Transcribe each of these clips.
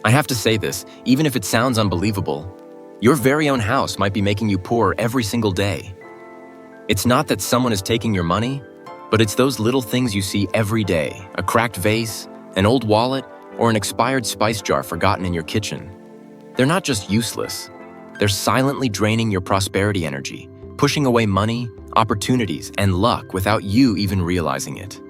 I have to say this, even if it sounds unbelievable, your very own house might be making you poorer every single day. It's not that someone is taking your money, but it's those little things you see every day, a cracked vase, an old wallet, or an expired spice jar forgotten in your kitchen. They're not just useless. They're silently draining your prosperity energy, pushing away money, opportunities, and luck without you even realizing it.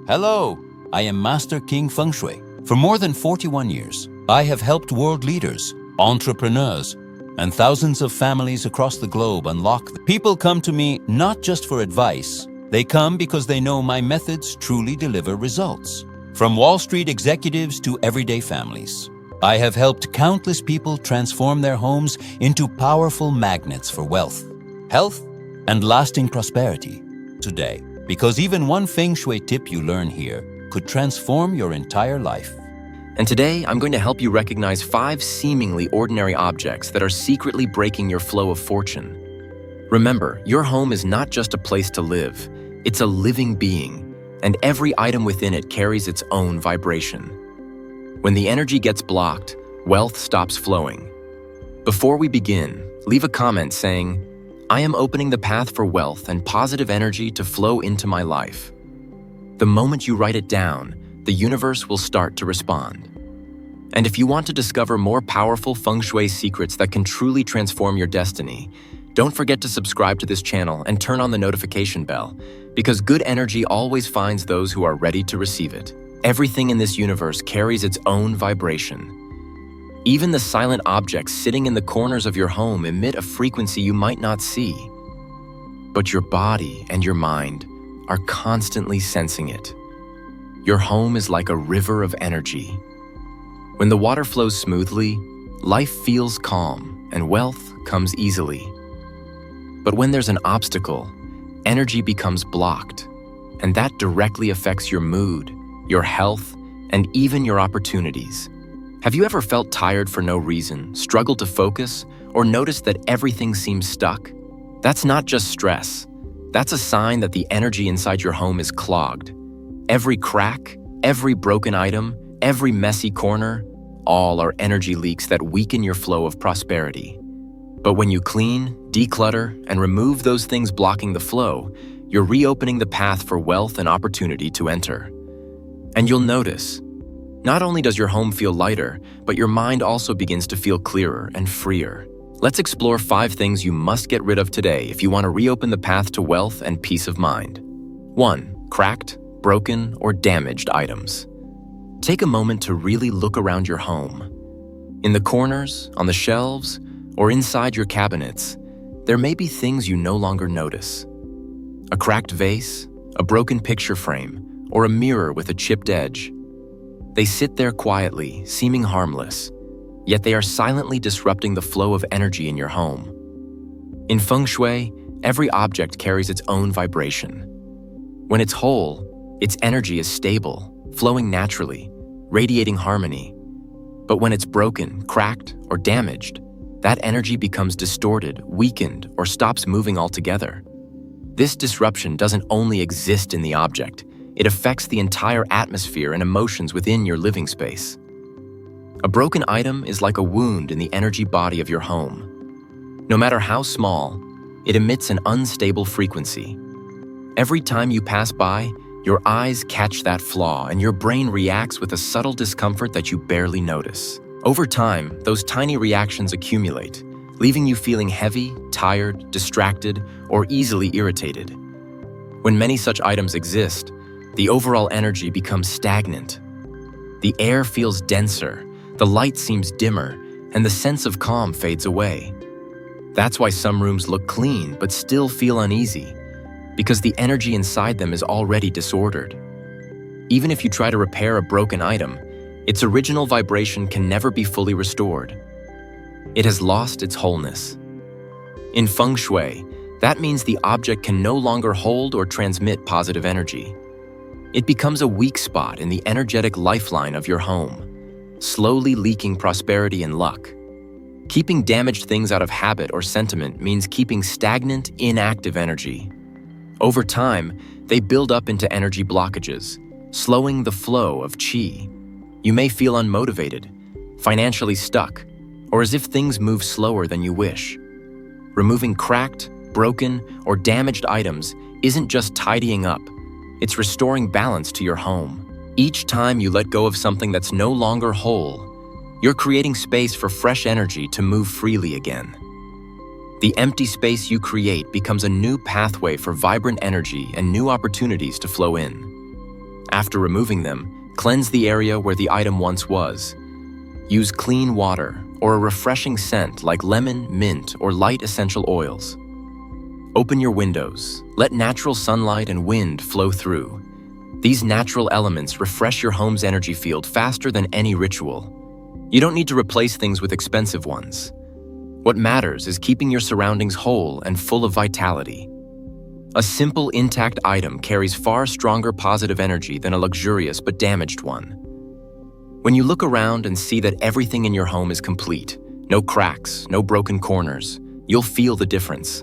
Hello, I am Master King Feng Shui. For more than 41 years, I have helped world leaders, entrepreneurs, and thousands of families across the globe unlock. People come to me not just for advice. They come because they know my methods truly deliver results. From Wall Street executives to everyday families, I have helped countless people transform their homes into powerful magnets for wealth, health, and lasting prosperity today. Because even one Feng Shui tip you learn here could transform your entire life. And today, I'm going to help you recognize 5 seemingly ordinary objects that are secretly breaking your flow of fortune. Remember, your home is not just a place to live, it's a living being, and every item within it carries its own vibration. When the energy gets blocked, wealth stops flowing. Before we begin, leave a comment saying, "I am opening the path for wealth and positive energy to flow into my life." The moment you write it down, the universe will start to respond. And if you want to discover more powerful Feng Shui secrets that can truly transform your destiny, don't forget to subscribe to this channel and turn on the notification bell, because good energy always finds those who are ready to receive it. Everything in this universe carries its own vibration. Even the silent objects sitting in the corners of your home emit a frequency you might not see. But your body and your mind are constantly sensing it. Your home is like a river of energy. When the water flows smoothly, life feels calm and wealth comes easily. But when there's an obstacle, energy becomes blocked, and that directly affects your mood, your health, and even your opportunities. Have you ever felt tired for no reason, struggled to focus, or noticed that everything seems stuck? That's not just stress. That's a sign that the energy inside your home is clogged. Every crack, every broken item, every messy corner, all are energy leaks that weaken your flow of prosperity. But when you clean, declutter, and remove those things blocking the flow, you're reopening the path for wealth and opportunity to enter. And you'll notice, not only does your home feel lighter, but your mind also begins to feel clearer and freer. Let's explore 5 things you must get rid of today if you want to reopen the path to wealth and peace of mind. 1. Cracked, broken, or damaged items. Take a moment to really look around your home. In the corners, on the shelves, or inside your cabinets, there may be things you no longer notice. A cracked vase, a broken picture frame, or a mirror with a chipped edge. They sit there quietly, seeming harmless, yet they are silently disrupting the flow of energy in your home. In Feng Shui, every object carries its own vibration. When it's whole, its energy is stable, flowing naturally, radiating harmony. But when it's broken, cracked, or damaged, that energy becomes distorted, weakened, or stops moving altogether. This disruption doesn't only exist in the object, it affects the entire atmosphere and emotions within your living space. A broken item is like a wound in the energy body of your home. No matter how small, it emits an unstable frequency. Every time you pass by, your eyes catch that flaw and your brain reacts with a subtle discomfort that you barely notice. Over time, those tiny reactions accumulate, leaving you feeling heavy, tired, distracted, or easily irritated. When many such items exist, the overall energy becomes stagnant. The air feels denser, the light seems dimmer, and the sense of calm fades away. That's why some rooms look clean but still feel uneasy, because the energy inside them is already disordered. Even if you try to repair a broken item, its original vibration can never be fully restored. It has lost its wholeness. In Feng Shui, that means the object can no longer hold or transmit positive energy. It becomes a weak spot in the energetic lifeline of your home, slowly leaking prosperity and luck. Keeping damaged things out of habit or sentiment means keeping stagnant, inactive energy. Over time, they build up into energy blockages, slowing the flow of qi. You may feel unmotivated, financially stuck, or as if things move slower than you wish. Removing cracked, broken, or damaged items isn't just tidying up, it's restoring balance to your home. Each time you let go of something that's no longer whole, you're creating space for fresh energy to move freely again. The empty space you create becomes a new pathway for vibrant energy and new opportunities to flow in. After removing them, cleanse the area where the item once was. Use clean water or a refreshing scent like lemon, mint, or light essential oils. Open your windows. Let natural sunlight and wind flow through. These natural elements refresh your home's energy field faster than any ritual. You don't need to replace things with expensive ones. What matters is keeping your surroundings whole and full of vitality. A simple, intact item carries far stronger positive energy than a luxurious but damaged one. When you look around and see that everything in your home is complete, no cracks, no broken corners, you'll feel the difference.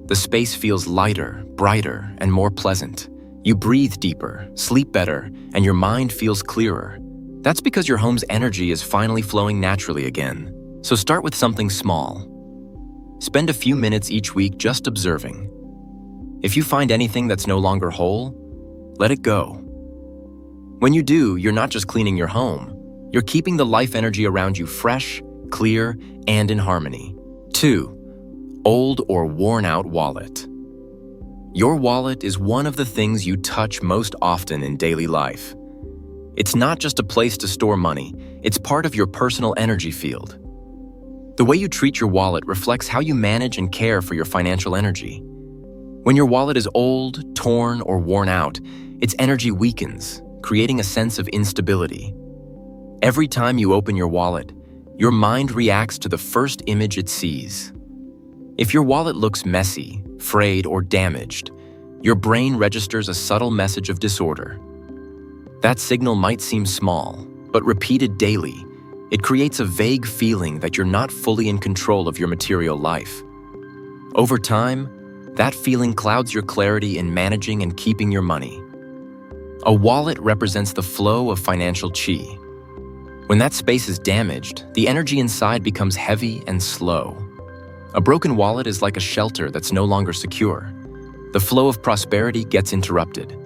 The space feels lighter, brighter, and more pleasant. You breathe deeper, sleep better, and your mind feels clearer. That's because your home's energy is finally flowing naturally again. So start with something small. Spend a few minutes each week just observing. If you find anything that's no longer whole, let it go. When you do, you're not just cleaning your home, you're keeping the life energy around you fresh, clear, and in harmony. 2. Old or worn out wallet. Your wallet is one of the things you touch most often in daily life. It's not just a place to store money, it's part of your personal energy field. The way you treat your wallet reflects how you manage and care for your financial energy. When your wallet is old, torn, or worn out, its energy weakens, creating a sense of instability. Every time you open your wallet, your mind reacts to the first image it sees. If your wallet looks messy, frayed, or damaged, your brain registers a subtle message of disorder. That signal might seem small, but repeated daily, it creates a vague feeling that you're not fully in control of your material life. Over time, that feeling clouds your clarity in managing and keeping your money. A wallet represents the flow of financial qi. When that space is damaged, the energy inside becomes heavy and slow. A broken wallet is like a shelter that's no longer secure. The flow of prosperity gets interrupted.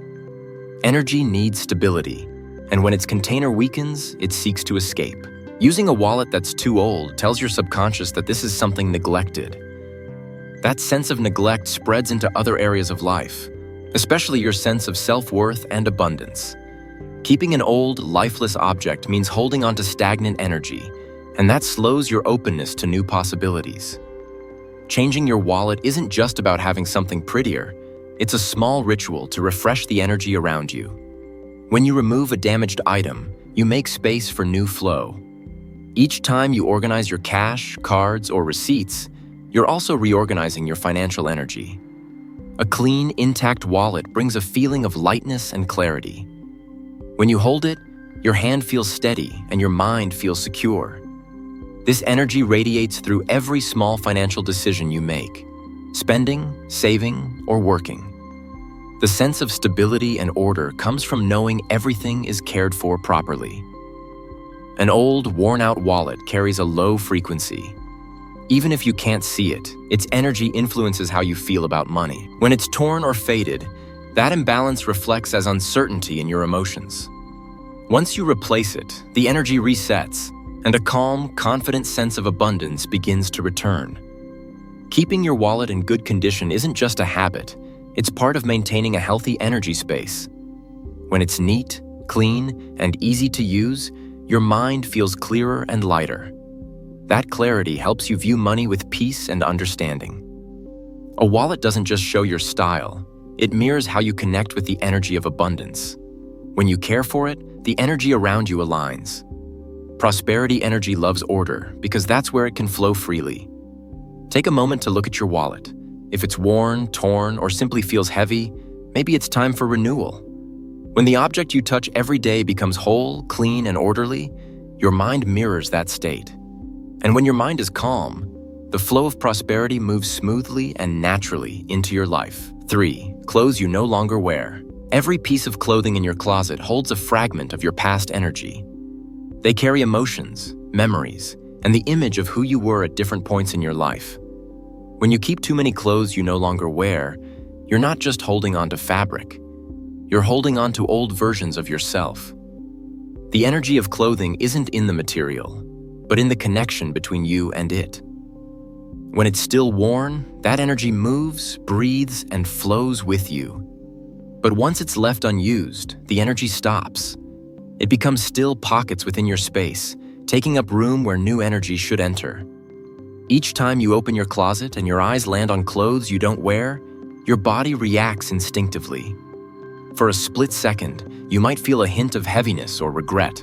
Energy needs stability, and when its container weakens, it seeks to escape. Using a wallet that's too old tells your subconscious that this is something neglected. That sense of neglect spreads into other areas of life, especially your sense of self-worth and abundance. Keeping an old, lifeless object means holding on to stagnant energy, and that slows your openness to new possibilities. Changing your wallet isn't just about having something prettier, it's a small ritual to refresh the energy around you. When you remove a damaged item, you make space for new flow. Each time you organize your cash, cards, or receipts, you're also reorganizing your financial energy. A clean, intact wallet brings a feeling of lightness and clarity. When you hold it, your hand feels steady and your mind feels secure. This energy radiates through every small financial decision you make, spending, saving, or working. The sense of stability and order comes from knowing everything is cared for properly. An old, worn-out wallet carries a low frequency. Even if you can't see it, its energy influences how you feel about money. When it's torn or faded, that imbalance reflects as uncertainty in your emotions. Once you replace it, the energy resets, and a calm, confident sense of abundance begins to return. Keeping your wallet in good condition isn't just a habit, it's part of maintaining a healthy energy space. When it's neat, clean, and easy to use, your mind feels clearer and lighter. That clarity helps you view money with peace and understanding. A wallet doesn't just show your style, it mirrors how you connect with the energy of abundance. When you care for it, the energy around you aligns. Prosperity energy loves order because that's where it can flow freely. Take a moment to look at your wallet. If it's worn, torn, or simply feels heavy, maybe it's time for renewal. When the object you touch every day becomes whole, clean, and orderly, your mind mirrors that state. And when your mind is calm, the flow of prosperity moves smoothly and naturally into your life. 3. Clothes you no longer wear. Every piece of clothing in your closet holds a fragment of your past energy. They carry emotions, memories, and the image of who you were at different points in your life. When you keep too many clothes you no longer wear, you're not just holding on to fabric. You're holding on to old versions of yourself. The energy of clothing isn't in the material, but in the connection between you and it. When it's still worn, that energy moves, breathes, and flows with you. But once it's left unused, the energy stops. It becomes still pockets within your space, taking up room where new energy should enter. Each time you open your closet and your eyes land on clothes you don't wear, your body reacts instinctively. For a split second, you might feel a hint of heaviness or regret.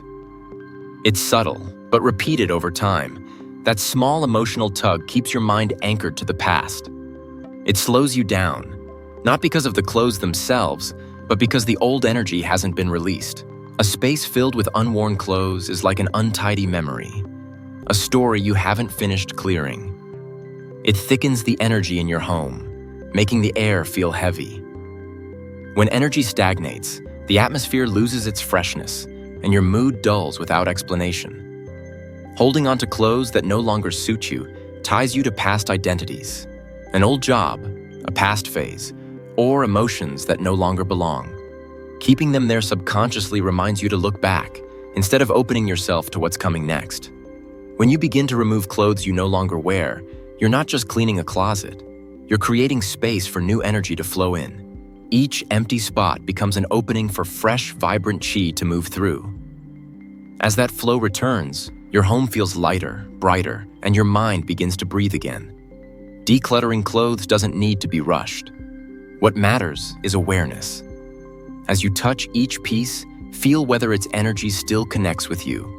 It's subtle, but repeated over time. That small emotional tug keeps your mind anchored to the past. It slows you down, not because of the clothes themselves, but because the old energy hasn't been released. A space filled with unworn clothes is like an untidy memory, a story you haven't finished clearing. It thickens the energy in your home, making the air feel heavy. When energy stagnates, the atmosphere loses its freshness, and your mood dulls without explanation. Holding onto clothes that no longer suit you ties you to past identities, an old job, a past phase, or emotions that no longer belong. Keeping them there subconsciously reminds you to look back, instead of opening yourself to what's coming next. When you begin to remove clothes you no longer wear, you're not just cleaning a closet, you're creating space for new energy to flow in. Each empty spot becomes an opening for fresh, vibrant chi to move through. As that flow returns, your home feels lighter, brighter, and your mind begins to breathe again. Decluttering clothes doesn't need to be rushed. What matters is awareness. As you touch each piece, feel whether its energy still connects with you.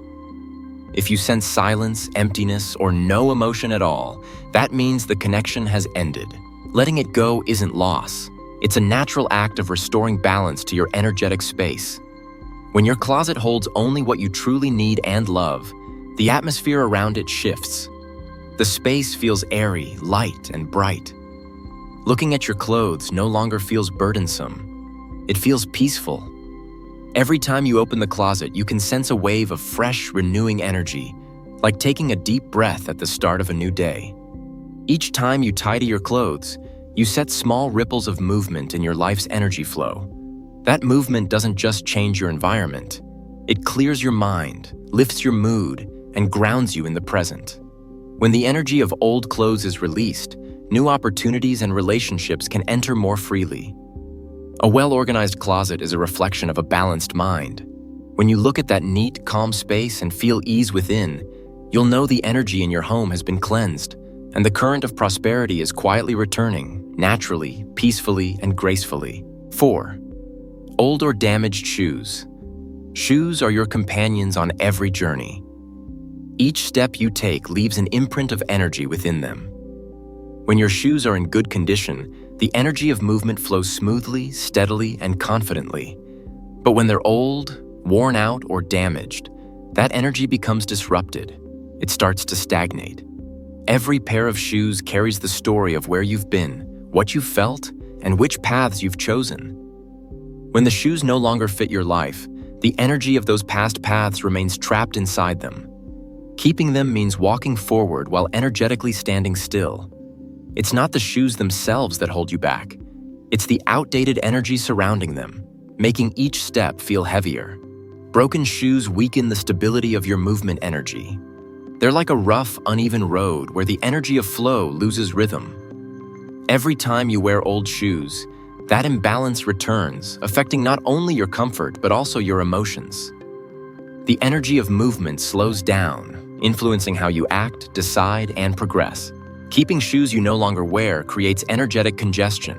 If you sense silence, emptiness, or no emotion at all, that means the connection has ended. Letting it go isn't loss. It's a natural act of restoring balance to your energetic space. When your closet holds only what you truly need and love, the atmosphere around it shifts. The space feels airy, light, and bright. Looking at your clothes no longer feels burdensome. It feels peaceful. Every time you open the closet, you can sense a wave of fresh, renewing energy, like taking a deep breath at the start of a new day. Each time you tidy your clothes, you set small ripples of movement in your life's energy flow. That movement doesn't just change your environment. It clears your mind, lifts your mood, and grounds you in the present. When the energy of old clothes is released, new opportunities and relationships can enter more freely. A well-organized closet is a reflection of a balanced mind. When you look at that neat, calm space and feel ease within, you'll know the energy in your home has been cleansed, and the current of prosperity is quietly returning, naturally, peacefully, and gracefully. 4. Old or damaged shoes. Shoes are your companions on every journey. Each step you take leaves an imprint of energy within them. When your shoes are in good condition, the energy of movement flows smoothly, steadily, and confidently. But when they're old, worn out, or damaged, that energy becomes disrupted. It starts to stagnate. Every pair of shoes carries the story of where you've been, what you've felt, and which paths you've chosen. When the shoes no longer fit your life, the energy of those past paths remains trapped inside them. Keeping them means walking forward while energetically standing still. It's not the shoes themselves that hold you back. It's the outdated energy surrounding them, making each step feel heavier. Broken shoes weaken the stability of your movement energy. They're like a rough, uneven road where the energy of flow loses rhythm. Every time you wear old shoes, that imbalance returns, affecting not only your comfort but also your emotions. The energy of movement slows down, influencing how you act, decide, and progress. Keeping shoes you no longer wear creates energetic congestion.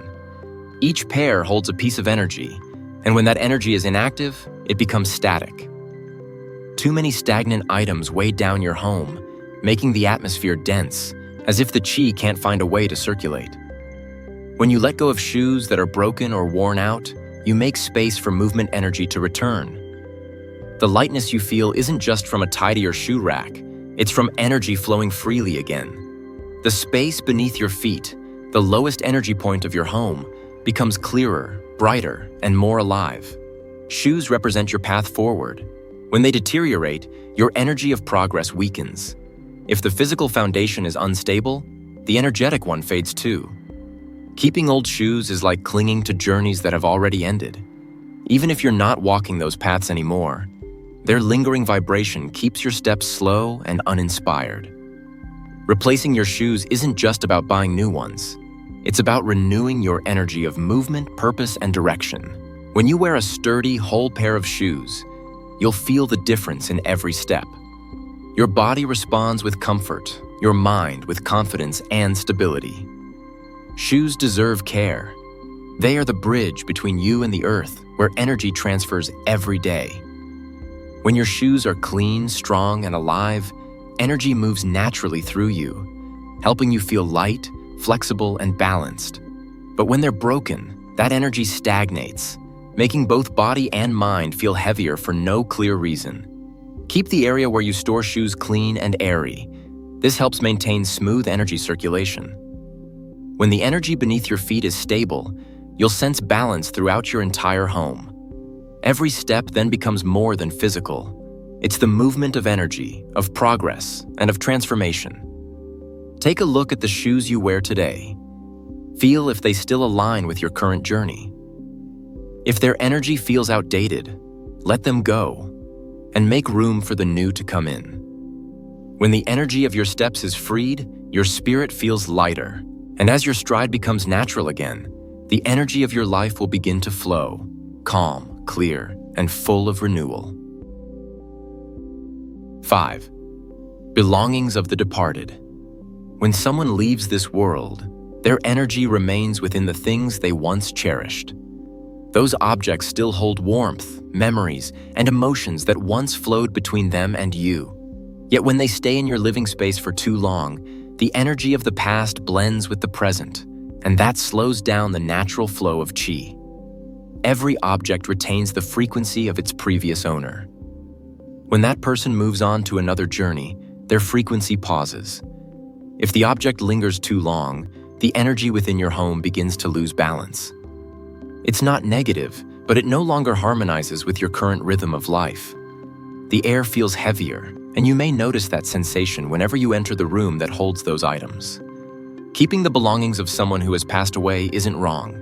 Each pair holds a piece of energy, and when that energy is inactive, it becomes static. Too many stagnant items weigh down your home, making the atmosphere dense, as if the chi can't find a way to circulate. When you let go of shoes that are broken or worn out, you make space for movement energy to return. The lightness you feel isn't just from a tidier shoe rack, it's from energy flowing freely again. The space beneath your feet, the lowest energy point of your home, becomes clearer, brighter, and more alive. Shoes represent your path forward. When they deteriorate, your energy of progress weakens. If the physical foundation is unstable, the energetic one fades too. Keeping old shoes is like clinging to journeys that have already ended. Even if you're not walking those paths anymore, their lingering vibration keeps your steps slow and uninspired. Replacing your shoes isn't just about buying new ones. It's about renewing your energy of movement, purpose, and direction. When you wear a sturdy, whole pair of shoes, you'll feel the difference in every step. Your body responds with comfort, your mind with confidence and stability. Shoes deserve care. They are the bridge between you and the earth, where energy transfers every day. When your shoes are clean, strong, and alive, energy moves naturally through you, helping you feel light, flexible, and balanced. But when they're broken, that energy stagnates, making both body and mind feel heavier for no clear reason. Keep the area where you store shoes clean and airy. This helps maintain smooth energy circulation. When the energy beneath your feet is stable, you'll sense balance throughout your entire home. Every step then becomes more than physical. It's the movement of energy, of progress, and of transformation. Take a look at the shoes you wear today. Feel if they still align with your current journey. If their energy feels outdated, let them go and make room for the new to come in. When the energy of your steps is freed, your spirit feels lighter, and as your stride becomes natural again, the energy of your life will begin to flow, calm, clear, and full of renewal. 5. Belongings of the departed. When someone leaves this world, their energy remains within the things they once cherished. Those objects still hold warmth, memories, and emotions that once flowed between them and you. Yet when they stay in your living space for too long, the energy of the past blends with the present, and that slows down the natural flow of qi. Every object retains the frequency of its previous owner. When that person moves on to another journey, their frequency pauses. If the object lingers too long, the energy within your home begins to lose balance. It's not negative, but it no longer harmonizes with your current rhythm of life. The air feels heavier, and you may notice that sensation whenever you enter the room that holds those items. Keeping the belongings of someone who has passed away isn't wrong.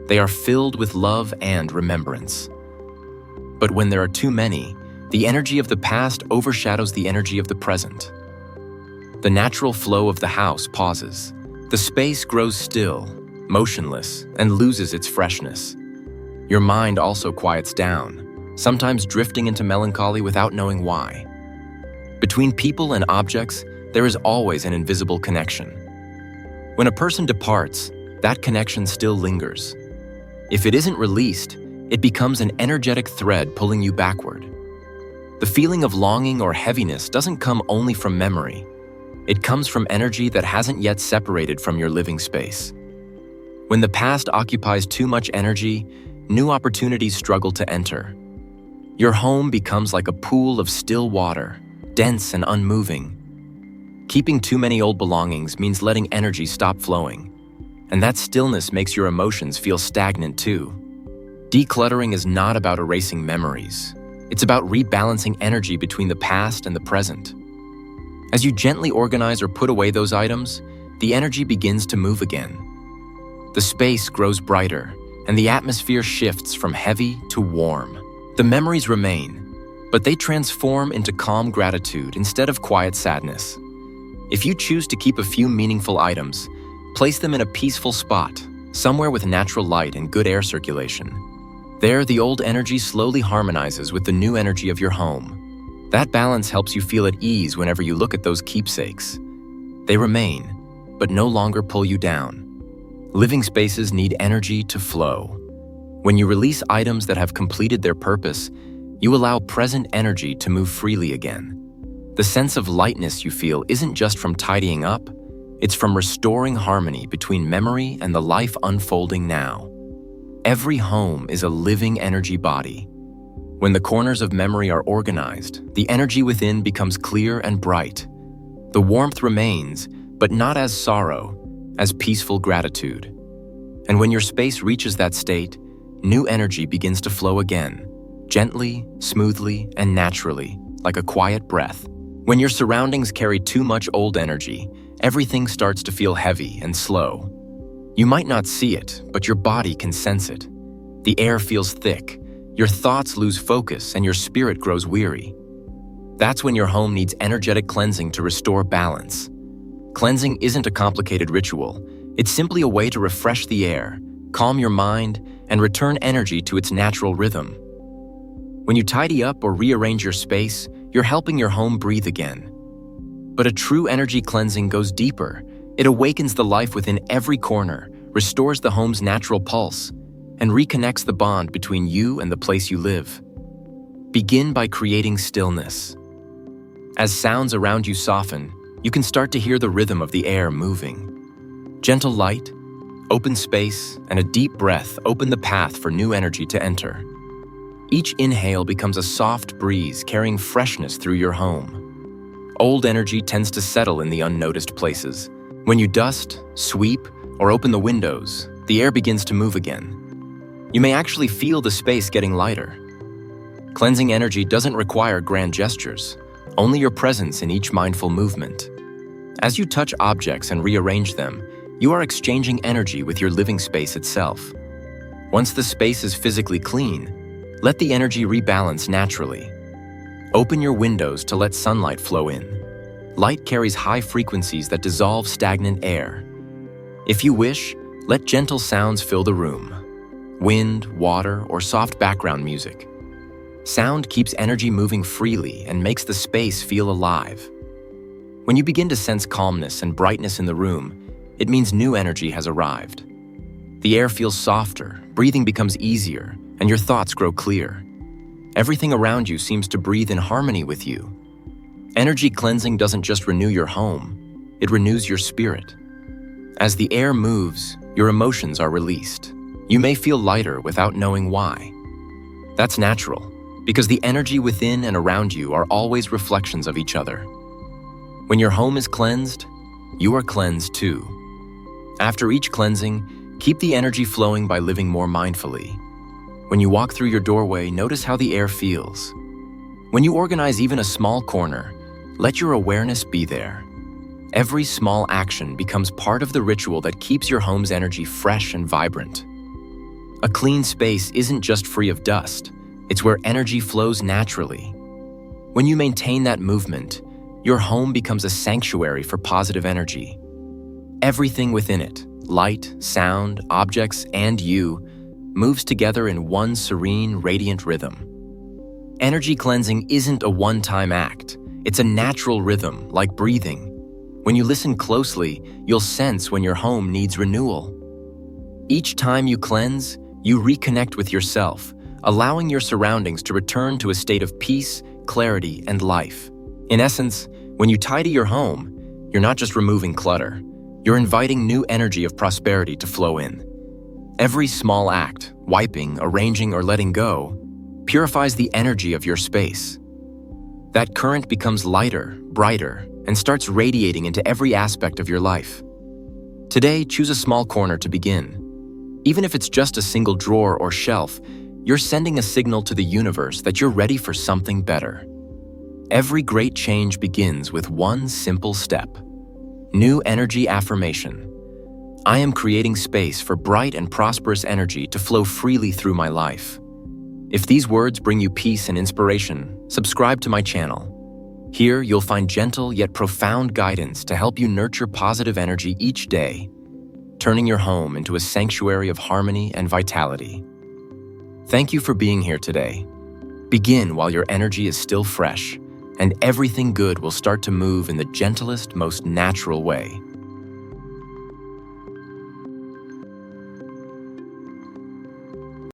They are filled with love and remembrance. But when there are too many, the energy of the past overshadows the energy of the present. The natural flow of the house pauses. The space grows still, motionless, and loses its freshness. Your mind also quiets down, sometimes drifting into melancholy without knowing why. Between people and objects, there is always an invisible connection. When a person departs, that connection still lingers. If it isn't released, it becomes an energetic thread pulling you backward. The feeling of longing or heaviness doesn't come only from memory. It comes from energy that hasn't yet separated from your living space. When the past occupies too much energy, new opportunities struggle to enter. Your home becomes like a pool of still water, dense and unmoving. Keeping too many old belongings means letting energy stop flowing, and that stillness makes your emotions feel stagnant too. Decluttering is not about erasing memories. It's about rebalancing energy between the past and the present. As you gently organize or put away those items, the energy begins to move again. The space grows brighter, and the atmosphere shifts from heavy to warm. The memories remain, but they transform into calm gratitude instead of quiet sadness. If you choose to keep a few meaningful items, place them in a peaceful spot, somewhere with natural light and good air circulation. There, the old energy slowly harmonizes with the new energy of your home. That balance helps you feel at ease whenever you look at those keepsakes. They remain, but no longer pull you down. Living spaces need energy to flow. When you release items that have completed their purpose, you allow present energy to move freely again. The sense of lightness you feel isn't just from tidying up, it's from restoring harmony between memory and the life unfolding now. Every home is a living energy body. When the corners of memory are organized, the energy within becomes clear and bright. The warmth remains, but not as sorrow, as peaceful gratitude. And when your space reaches that state, new energy begins to flow again, gently, smoothly, and naturally, like a quiet breath. When your surroundings carry too much old energy, everything starts to feel heavy and slow. You might not see it, but your body can sense it. The air feels thick, your thoughts lose focus, and your spirit grows weary. That's when your home needs energetic cleansing to restore balance. Cleansing isn't a complicated ritual. It's simply a way to refresh the air, calm your mind, and return energy to its natural rhythm. When you tidy up or rearrange your space, you're helping your home breathe again. But a true energy cleansing goes deeper. It awakens the life within every corner, restores the home's natural pulse, and reconnects the bond between you and the place you live. Begin by creating stillness. As sounds around you soften, you can start to hear the rhythm of the air moving. Gentle light, open space, and a deep breath open the path for new energy to enter. Each inhale becomes a soft breeze carrying freshness through your home. Old energy tends to settle in the unnoticed places. When you dust, sweep, or open the windows, the air begins to move again. You may actually feel the space getting lighter. Cleansing energy doesn't require grand gestures, only your presence in each mindful movement. As you touch objects and rearrange them, you are exchanging energy with your living space itself. Once the space is physically clean, let the energy rebalance naturally. Open your windows to let sunlight flow in. Light carries high frequencies that dissolve stagnant air. If you wish, let gentle sounds fill the room. Wind, water, or soft background music. Sound keeps energy moving freely and makes the space feel alive. When you begin to sense calmness and brightness in the room, it means new energy has arrived. The air feels softer, breathing becomes easier, and your thoughts grow clear. Everything around you seems to breathe in harmony with you. Energy cleansing doesn't just renew your home, it renews your spirit. As the air moves, your emotions are released. You may feel lighter without knowing why. That's natural, because the energy within and around you are always reflections of each other. When your home is cleansed, you are cleansed too. After each cleansing, keep the energy flowing by living more mindfully. When you walk through your doorway, notice how the air feels. When you organize even a small corner, let your awareness be there. Every small action becomes part of the ritual that keeps your home's energy fresh and vibrant. A clean space isn't just free of dust. It's where energy flows naturally. When you maintain that movement, your home becomes a sanctuary for positive energy. Everything within it, light, sound, objects, and you, moves together in one serene, radiant rhythm. Energy cleansing isn't a one-time act. It's a natural rhythm, like breathing. When you listen closely, you'll sense when your home needs renewal. Each time you cleanse, you reconnect with yourself, allowing your surroundings to return to a state of peace, clarity, and life. In essence, when you tidy your home, you're not just removing clutter, you're inviting new energy of prosperity to flow in. Every small act, wiping, arranging, or letting go, purifies the energy of your space. That current becomes lighter, brighter, and starts radiating into every aspect of your life. Today, choose a small corner to begin. Even if it's just a single drawer or shelf, you're sending a signal to the universe that you're ready for something better. Every great change begins with one simple step. New energy affirmation. I am creating space for bright and prosperous energy to flow freely through my life. If these words bring you peace and inspiration, subscribe to my channel. Here, you'll find gentle yet profound guidance to help you nurture positive energy each day, turning your home into a sanctuary of harmony and vitality. Thank you for being here today. Begin while your energy is still fresh, and everything good will start to move in the gentlest, most natural way.